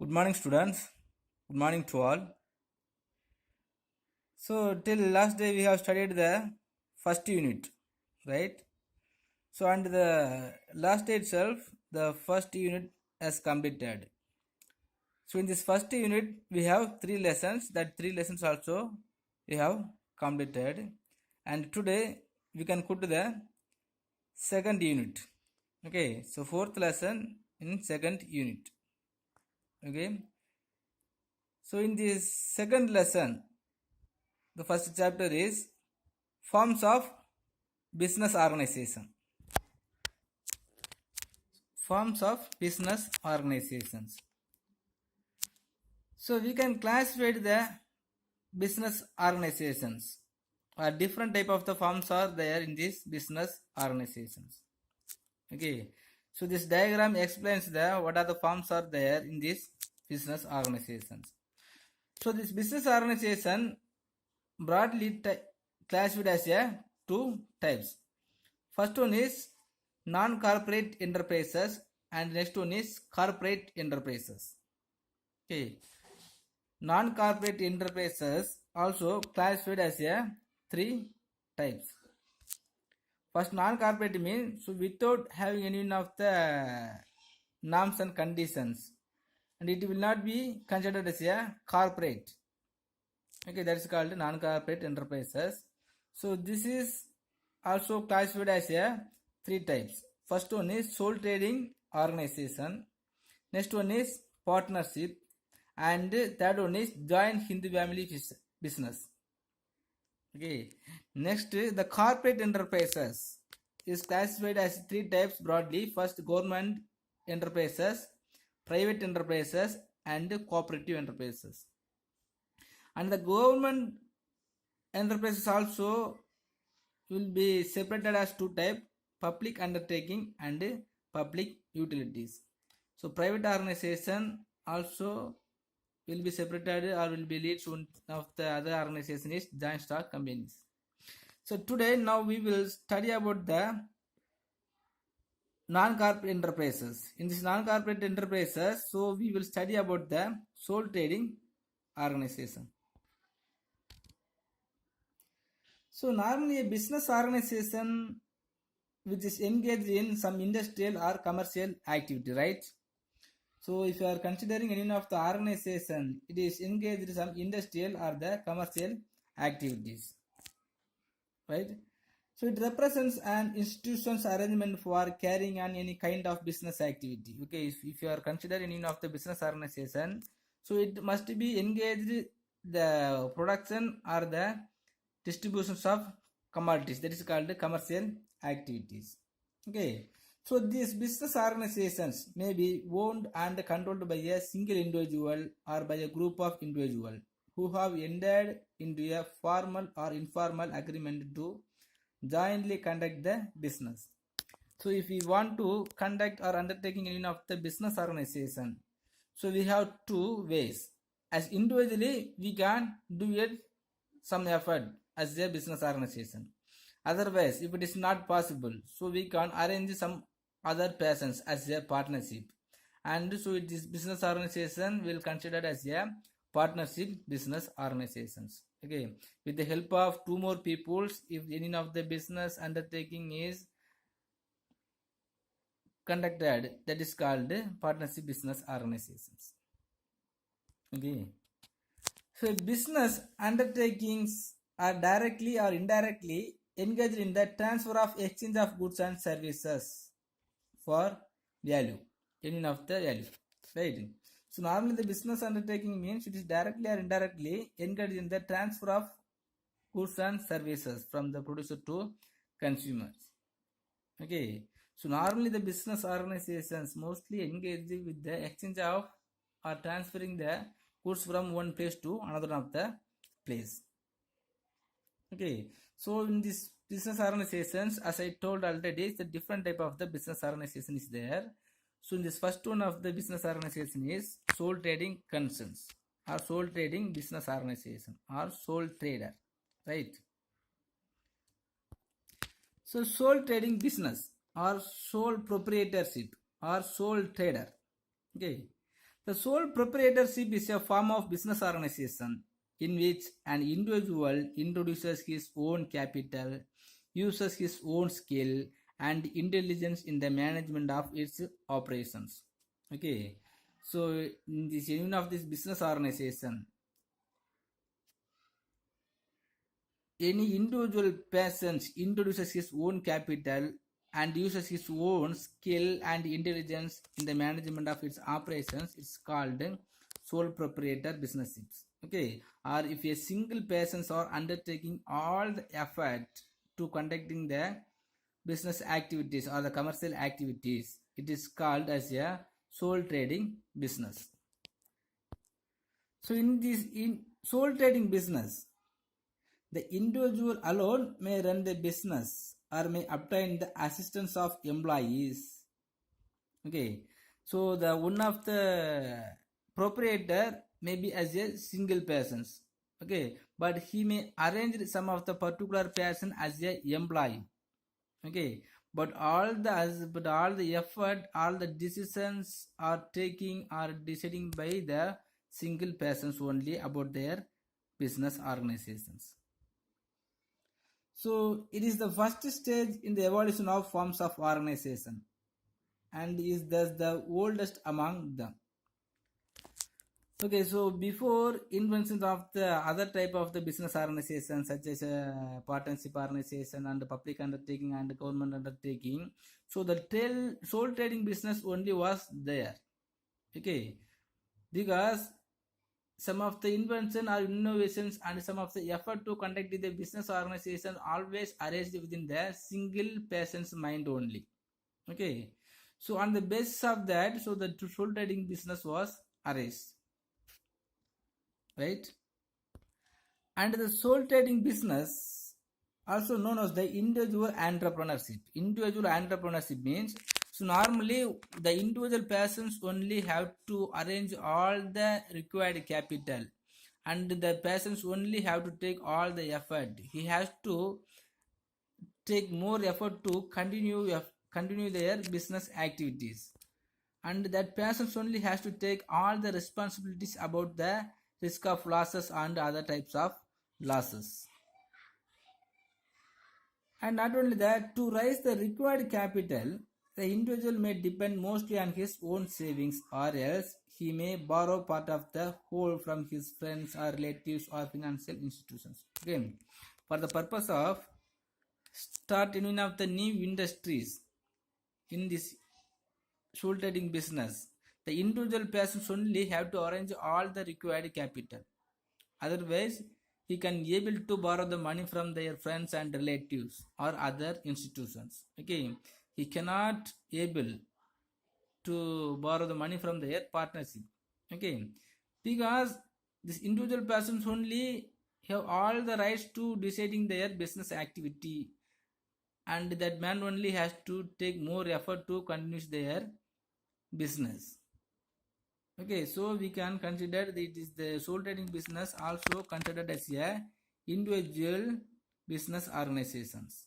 Good morning, students. Good morning to all. So, till last day we have studied the first unit, right? So, and the last day itself, the first unit has completed. So, in this first unit, we have three lessons. That three lessons also we have completed. And today we can go to the second unit. Okay, so fourth lesson in second unit. Okay, so in this second lesson, the first chapter is forms of business organization. Forms of business organizations. So we can classify the business organizations. Different type of the forms are there in these business organizations. Okay. So this diagram explains the what are the forms are there in these business organizations. So this business organization broadly classified as a two types. First one is non-corporate enterprises and next one is corporate enterprises. Okay. Non-corporate enterprises also classified as a three types. First, non-corporate means so without having any one of the norms and conditions, and it will not be considered as a corporate. Okay, that is called non-corporate enterprises. So this is also classified as a three types. First one is sole trading organization. Next one is partnership, and third one is joint Hindu family business. Okay. Next, the corporate enterprises is classified as three types broadly. First, government enterprises, private enterprises, and cooperative enterprises. And the government enterprises also will be separated as two types: public undertaking and public utilities. So private organization also will be separated or will be lead to of the other organization is joint stock companies. So today now we will study about the non-corporate enterprises. In this non-corporate enterprises, so we will study about the sole trading organization. So normally a business organization which is engaged in some industrial or commercial activity, right? So if you are considering any of the organization, it is engaged in some industrial or the commercial activities, right? So it represents an institution's arrangement for carrying on any kind of business activity. Okay, if you are considering any of the business organization, so it must be engaged the production or the distributions of commodities. That is called commercial activities. Okay, so these business organizations may be owned and controlled by a single individual or by a group of individuals who have entered into a formal or informal agreement to jointly conduct the business. So if we want to conduct or undertaking any of the business organization, so we have two ways. As individually we can do it some effort as a business organization. Otherwise, if it is not possible, so we can arrange some other persons as a partnership. And so this business organization will consider as a partnership business organizations. Okay, with the help of two more peoples, if any of the business undertaking is conducted, that is called partnership business organizations. Okay, so business undertakings are directly or indirectly engaged in the transfer of exchange of goods and services for value, any of the value, right? So normally the business undertaking means it is directly or indirectly engaged in the transfer of goods and services from the producer to consumers. Okay, so normally the business organizations mostly engage with the exchange of or transferring the goods from one place to another of the place. Okay, so in this business organizations, as I told already, the different type of the business organization is there. So in this first one of the business organization is sole trading concerns or sole trading business organization or sole trader, right? So sole trading business or sole proprietorship or sole trader. Okay, The sole proprietorship is a form of business organization in which an individual introduces his own capital, uses his own skill and intelligence in the management of its operations. Okay, so in this union of this business organization, any individual person introduces his own capital and uses his own skill and intelligence in the management of its operations. It's called sole proprietor businesses. Okay, or if a single person are undertaking all the effort to conducting the business activities or the commercial activities, it is called as a sole trading business. So in sole trading business, the individual alone may run the business or may obtain the assistance of employees. Okay, so the one of the proprietor may be as a single person. Okay, but he may arrange some of the particular person as a employee. Okay, but all the effort, all the decisions are taking or deciding by the single persons only about their business organizations. So it is the first stage in the evolution of forms of organization and is thus the oldest among them. Okay, so before inventions of the other type of the business organization such as partnership organization and public undertaking and government undertaking, so the sole trading business only was there. Okay, because some of the invention or innovations and some of the effort to conduct the business organization always arranged within the single person's mind only. Okay, so on the basis of that, so the sole trading business was arranged, right? And the sole trading business, also known as the individual entrepreneurship. Individual entrepreneurship means, so normally the individual persons only have to arrange all the required capital and the persons only have to take all the effort. He has to take more effort to continue their business activities, and that persons only has to take all the responsibilities about the risk of losses and other types of losses. And not only that, to raise the required capital, the individual may depend mostly on his own savings, or else he may borrow part of the whole from his friends or relatives or financial institutions. Again, for the purpose of starting one of the new industries in this sole trading business, the individual persons only have to arrange all the required capital. Otherwise, he can able to borrow the money from their friends and relatives or other institutions. Okay, he cannot able to borrow the money from their partnership. Okay, because this individual persons only have all the rights to deciding their business activity, and that man only has to take more effort to continue their business. Okay, so we can consider that it is the sole trading business also considered as a individual business organizations.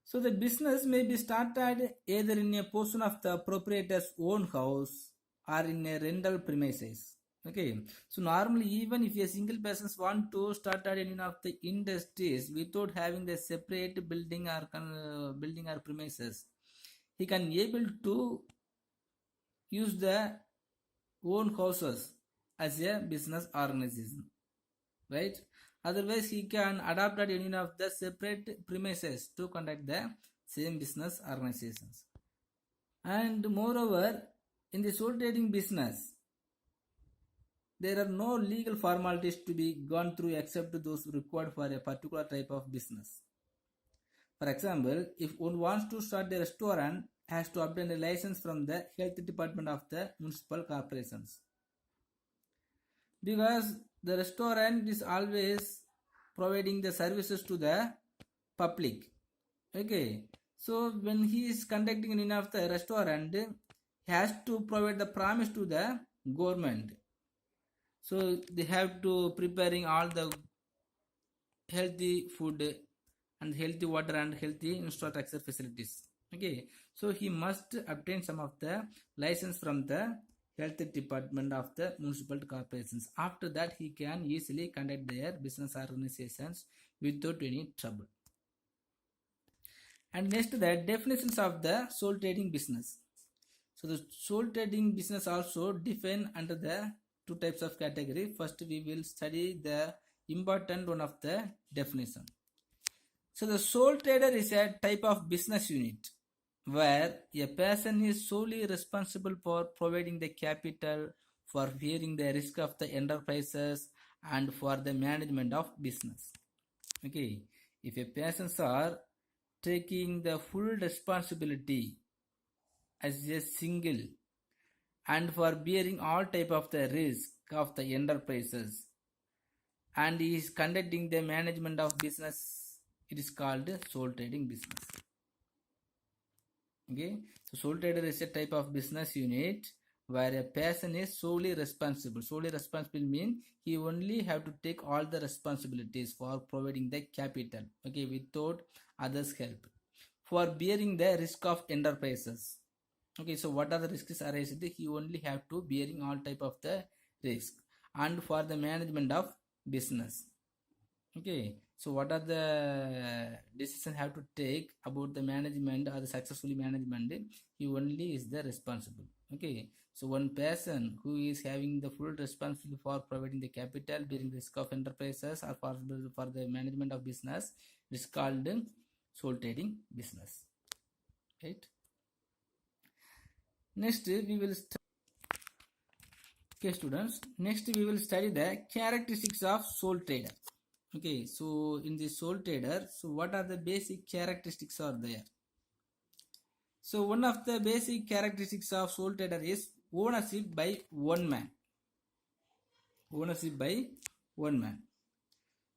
So the business may be started either in a portion of the proprietor's own house or in a rental premises. Okay, so normally even if a single person want to start any of the industries without having the separate building or premises, he can able to use the own houses as a business organization, right? Otherwise, he can adopt any of the separate premises to conduct the same business organizations. And moreover, in the sole trading business, there are no legal formalities to be gone through except those required for a particular type of business. For example, if one wants to start a restaurant, has to obtain a license from the health department of the municipal corporations, because the restaurant is always providing the services to the public. Okay, so when he is conducting in of the restaurant, he has to provide the promise to the government. So they have to preparing all the healthy food and healthy water and healthy infrastructure facilities. Okay, so he must obtain some of the license from the health department of the municipal corporations. After that, he can easily conduct their business organizations without any trouble. And next, the definitions of the sole trading business. So the sole trading business also defined under the two types of category. First, we will study the important one of the definition. So the sole trader is a type of business unit where a person is solely responsible for providing the capital, for bearing the risk of the enterprises, and for the management of business. Okay, if a persons are taking the full responsibility as a single and for bearing all type of the risk of the enterprises and is conducting the management of business, it is called sole trading business. Okay, so sole trader is a type of business unit where a person is solely responsible. Solely responsible means he only have to take all the responsibilities for providing the capital, okay, without others' help, for bearing the risk of enterprises. Okay, so what are the risks arised? He only have to bearing all type of the risk, and for the management of business. Okay, so what are the decisions have to take about the management or the successfully management? He only is the responsible. Okay, so one person who is having the full responsibility for providing the capital, bearing the risk of enterprises, or for the management of business, is called sole trading business. Right. Next, we will okay, students. Next, we will study the characteristics of sole trader. Okay, so in the sole trader, so what are the basic characteristics are there? So one of the basic characteristics of sole trader is ownership by one man. Ownership by one man.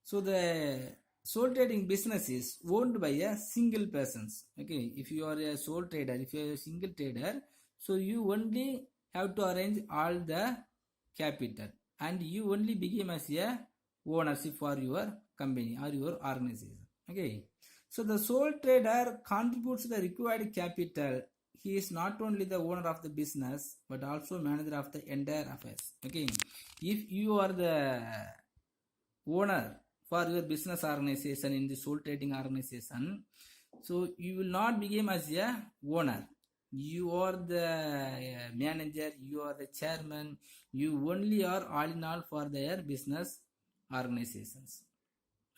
So the sole trading business is owned by a single person. Okay, if you are a sole trader, if you are a single trader, so you only have to arrange all the capital and you only become as a ownership for your company or your organization. Okay, so the sole trader contributes the required capital. He is not only the owner of the business but also manager of the entire affairs. Okay, if you are the owner for your business organization in the sole trading organization, so you will not become as a owner. You are the manager, you are the chairman, you only are all in all for their business organizations.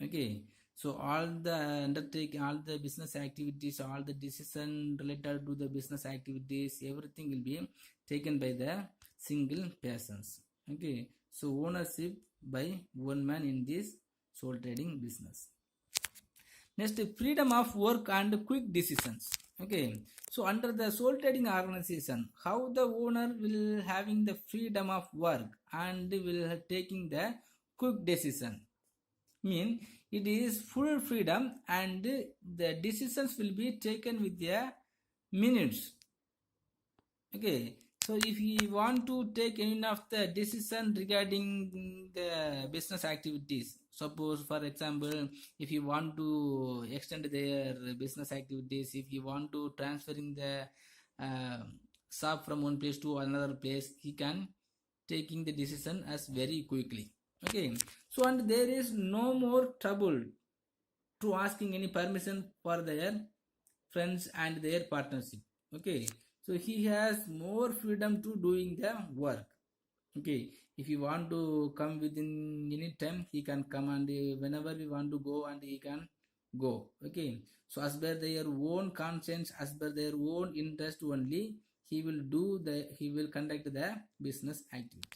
Okay, so all the undertaking, all the business activities, all the decision related to the business activities, everything will be taken by the single persons. Okay, so ownership by one man in this sole trading business. Next, freedom of work and quick decisions. Okay, so under the sole trading organization, how the owner will having the freedom of work and will taking the quick decision. Mean it is full freedom and the decisions will be taken with the minutes. Okay, so if you want to take any of the decision regarding the business activities, suppose for example, if you want to extend their business activities, if you want to transferring the shop from one place to another place, he can taking the decision as very quickly. Okay, so and there is no more trouble to asking any permission for their friends and their partnership. Okay, so he has more freedom to doing the work. Okay, if you want to come within any time, he can come, and whenever we want to go, and he can go. Okay, so as per their own conscience, as per their own interest only, he will conduct the business activity.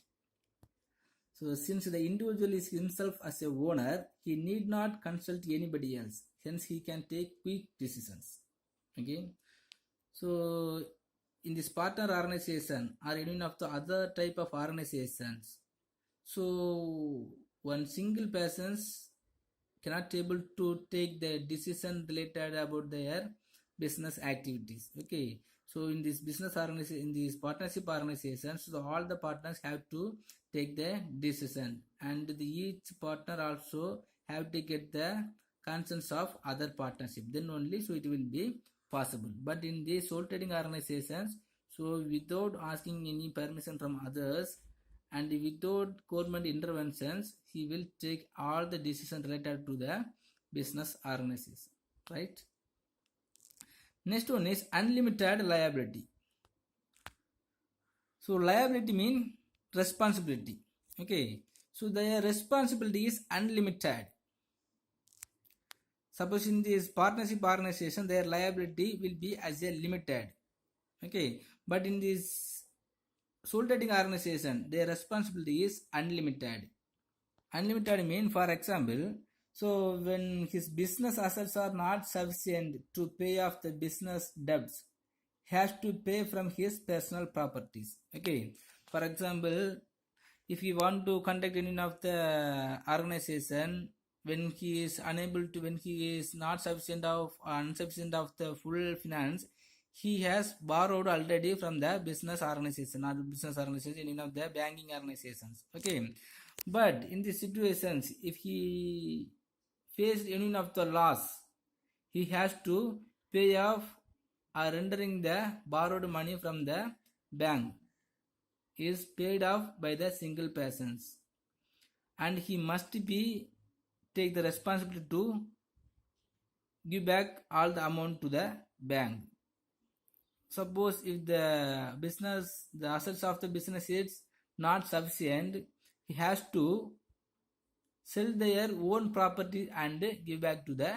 So since the individual is himself as a owner, he need not consult anybody else. Hence, he can take quick decisions. Okay, so in this partner organization or any of the other type of organizations, so one single persons cannot able to take the decision related about their business activities. Okay, so in this business organization, in these partnership organizations, so all the partners have to take the decision, and each partner also have to get the consent of other partnership, then only so it will be possible. But in the sole trading organizations, So without asking any permission from others and without government interventions, he will take all the decisions related to the business organization, right? Next one is unlimited liability. So liability means responsibility. Okay. So their responsibility is unlimited. Suppose in this partnership organization, their liability will be as a limited. Okay. But in this sole trading organization, their responsibility is unlimited. Unlimited mean, for example, so when his business assets are not sufficient to pay off the business debts, he has to pay from his personal properties. Okay. For example, if you want to conduct any of the organization, when he is unable to, when he is not sufficient of insufficient of the full finance, he has borrowed already from the business organization or business organization, any of the banking organizations. Okay. But in these situations, if he faced any of the loss, he has to pay off or rendering the borrowed money from the bank is paid off by the single persons, and he must be take the responsibility to give back all the amount to the bank. Suppose if the business, the assets of the business is not sufficient, he has to sell their own property and give back to the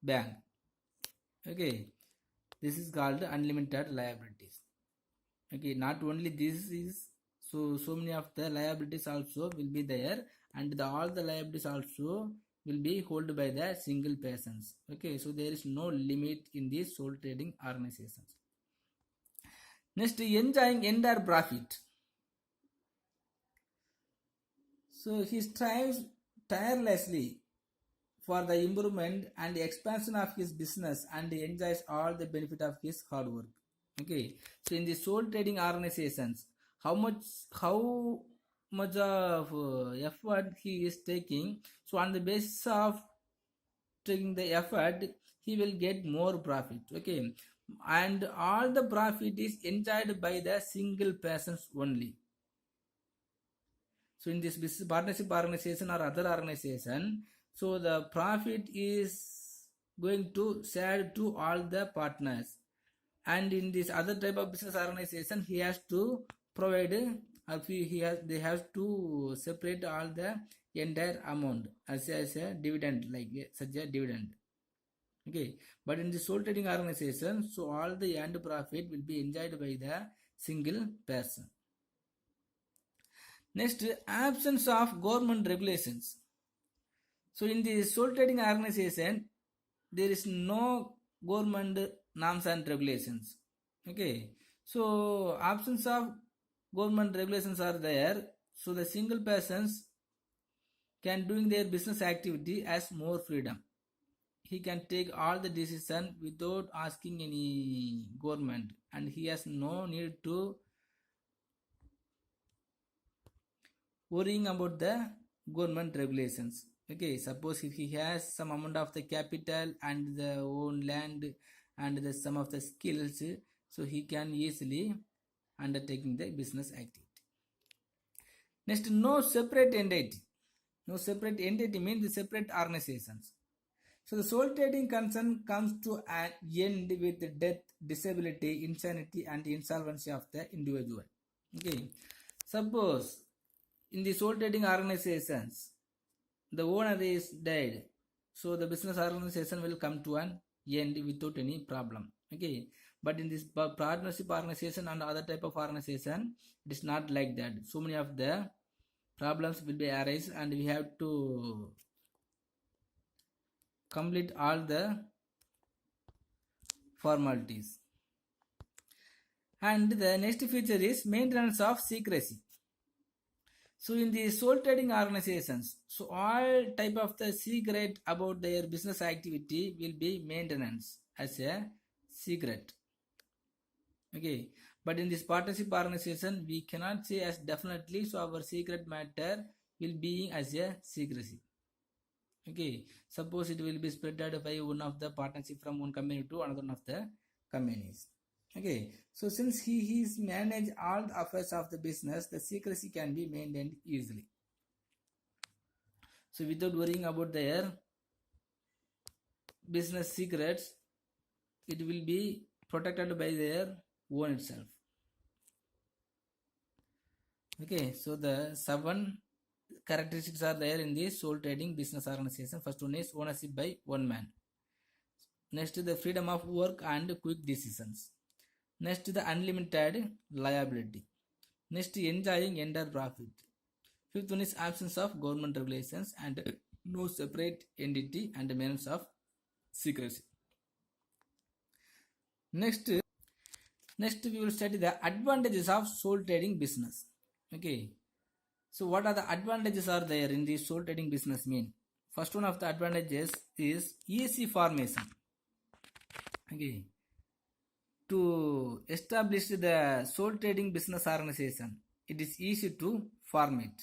bank. Okay, this is called unlimited liabilities. Okay, not only this is, so many of the liabilities also will be there, and all the liabilities also will be held by the single persons. Okay, so there is no limit in these sole trading organizations. Next, enjoying entire profit. So he strives tirelessly for the improvement and expansion of his business and enjoys all the benefit of his hard work. Okay, so in the sole trading organizations, how much of effort he is taking, so on the basis of taking the effort, he will get more profit. Okay, and all the profit is enjoyed by the single persons only. So in this business partnership organization or other organization, so the profit is going to share to all the partners, and in this other type of business organization, he has to provide they have to separate all the entire amount as a dividend, like such a dividend. Okay, but in the sole trading organization, so all the end profit will be enjoyed by the single person. Next, absence of government regulations. So in the sole trading organization, there is no government norms and regulations. Okay, so absence of government regulations are there, so the single persons can doing their business activity as more freedom. He can take all the decision without asking any government, and he has no need to worrying about the government regulations. Okay, suppose if he has some amount of the capital and the own land and the some of the skills, so he can easily undertaking the business activity. Next, no separate entity. No separate entity means the separate organizations. So the sole trading concern comes to an end with death, disability, insanity, and insolvency of the individual. Okay, suppose in the sole trading organizations, the owner is dead, so the business organization will come to an end without any problem. Okay, but in this partnership organization and other type of organization, it is not like that. So many of the problems will be arise, and we have to complete all the formalities. And the next feature is maintenance of secrecy. So in the sole trading organizations, so all type of the secret about their business activity will be maintenance as a secret. Okay, but in this partnership organization, we cannot say as definitely, so our secret matter will be as a secrecy. Okay, suppose it will be spread by one of the partnership from one company to another one of the companies. Okay, so since he is manage all the affairs of the business, the secrecy can be maintained easily. So without worrying about their business secrets, it will be protected by their own itself. Okay, so the 7 characteristics are there in the sole trading business organization. First one is ownership by one man. Next, the freedom of work and quick decisions. Next, the unlimited liability. Next, enjoying entire profit. Fifth one is absence of government regulations and no separate entity and means of secrecy. Next we will study the advantages of sole trading business. Okay, so what are the advantages are there in the sole trading business mean? First one of the advantages is easy formation. Okay, to establish the sole trading business organization, it is easy to form it.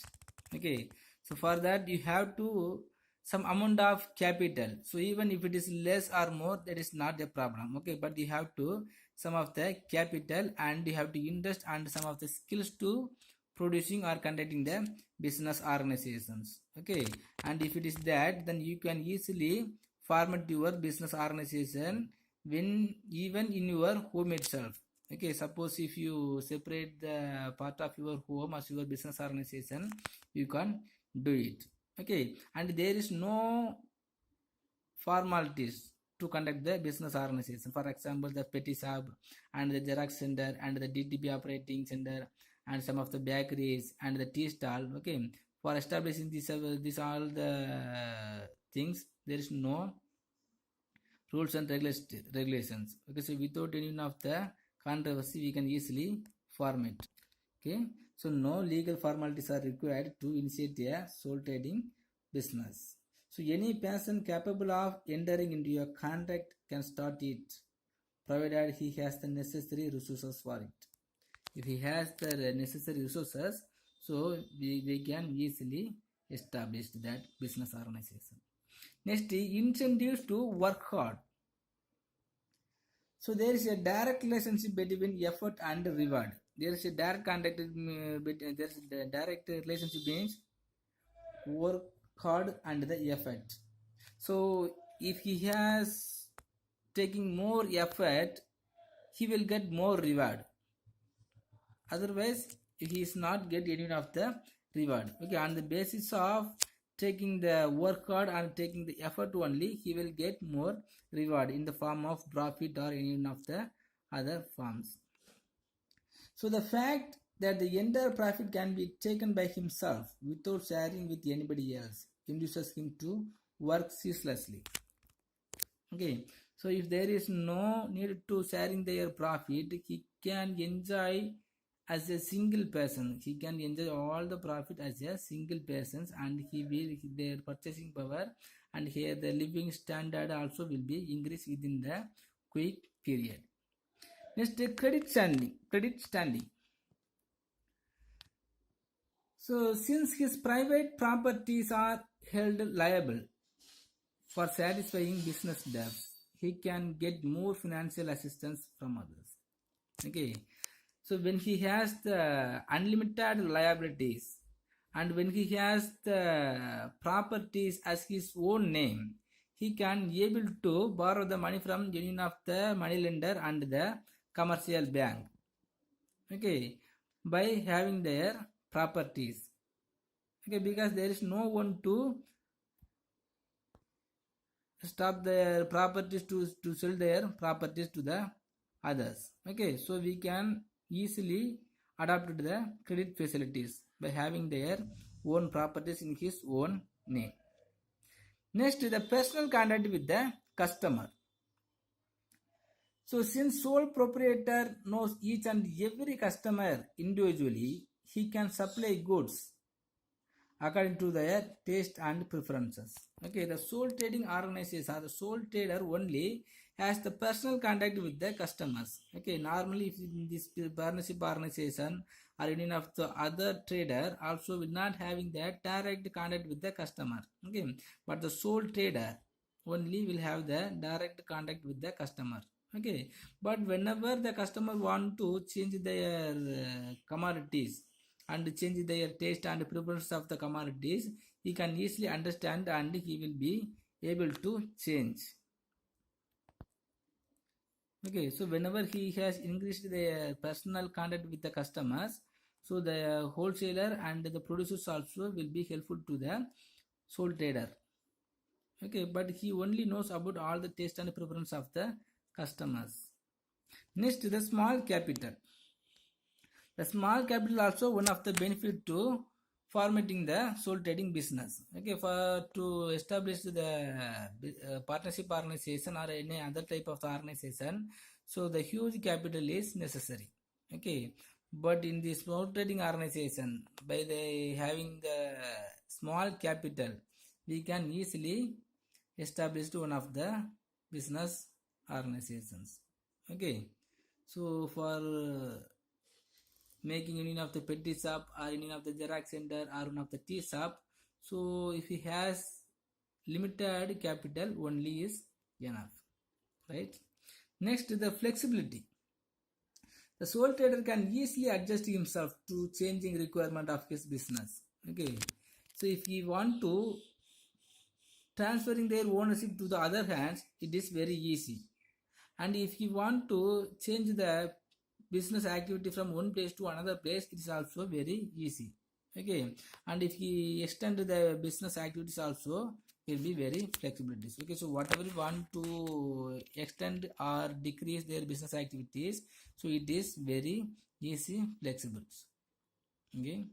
Okay, so for that you have to some amount of capital. So even if it is less or more, that is not a problem. Okay, but you have to some of the capital and you have to invest and some of the skills to producing or conducting the business organizations. Okay, and if it is that, then you can easily format your business organization when even in your home itself. Okay, suppose if you separate the part of your home as your business organization, you can do it. Okay, and there is no formalities to conduct the business organization. For example, the petty shop and the xerox center and the DTP operating center and some of the bakeries and the tea stall. Okay, for establishing this all the things, there is no rules and regulations. Okay, so without any of the controversy, we can easily form it. Okay, so no legal formalities are required to initiate a sole trading business. So any person capable of entering into a contract can start it, provided he has the necessary resources for it. If he has the necessary resources, so we can easily establish that business organization. Next, incentives to work hard. So there is a direct relationship between effort and reward. There is a direct contact. There is a direct relationship between work hard and the effort. So if he has taking more effort, he will get more reward. Otherwise, he is not get any of the reward. Okay, on the basis of taking the work hard and taking the effort only, he will get more reward in the form of profit or any of the other forms. So the fact that the entire profit can be taken by himself without sharing with anybody else induces him to work ceaselessly. Okay, so if there is no need to sharing their profit, he can enjoy as a single person. He can enjoy all the profit as a single person, and he will their purchasing power and here the living standard also will be increased within the quick period. Next, credit standing. So since his private properties are held liable for satisfying business debts, he can get more financial assistance from others. Okay, so when he has the unlimited liabilities and when he has the properties as his own name, he can able to borrow the money from any of the money lender and the commercial bank. Okay, by having their properties. Okay, because there is no one to stop their properties to sell their properties to the others. Okay, so we can easily adapt to the credit facilities by having their own properties in his own name. Next, the personal contact with the customer. So since sole proprietor knows each and every customer individually, he can supply goods according to their taste and preferences. Okay, the sole trading organization or the sole trader only has the personal contact with the customers. Okay, normally if in this partnership organization or any of the other trader also will not having that direct contact with the customer. Okay, but the sole trader only will have the direct contact with the customer. Okay, but whenever the customer want to change their commodities and change their taste and preference of the commodities, he can easily understand and he will be able to change. Okay, so whenever he has increased the personal contact with the customers, so the wholesaler and the producers also will be helpful to the sole trader. Okay, but he only knows about all the taste and preference of the customers. Next, the small capital. The small capital also one of the benefit to formatting the sole trading business. Okay, for to establish the partnership organization or any other type of the organization, so the huge capital is necessary. Okay, but in the small trading organization, by the having the small capital, we can easily establish one of the business organizations. Okay, so for making union of the petty shop or union of the xerox center or one of the tea shop, so if he has limited capital only is enough, right? Next, the flexibility. The sole trader can easily adjust himself to changing requirement of his business. Okay, so if he want to transferring their ownership to the other hands, it is very easy. And if he want to change the business activity from one place to another place, it is also very easy. Okay, and if he extend the business activities also, it will be very flexibilities. Okay, so whatever you want to extend or decrease their business activities, so it is very easy flexible. Okay,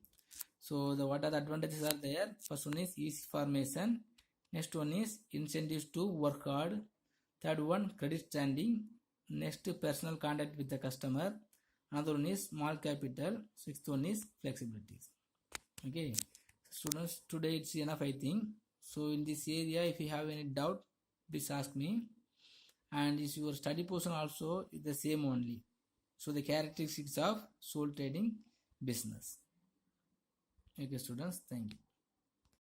so the what are the advantages are there? First one is easy formation, next one is incentives to work hard, third one credit standing, next personal contact with the customer, another one is small capital, sixth one is flexibility. Okay, students, today it's enough I think. So in this area if you have any doubt, please ask me, and is your study portion also is the same only. So the characteristics of sole trading business. Okay students, thank you.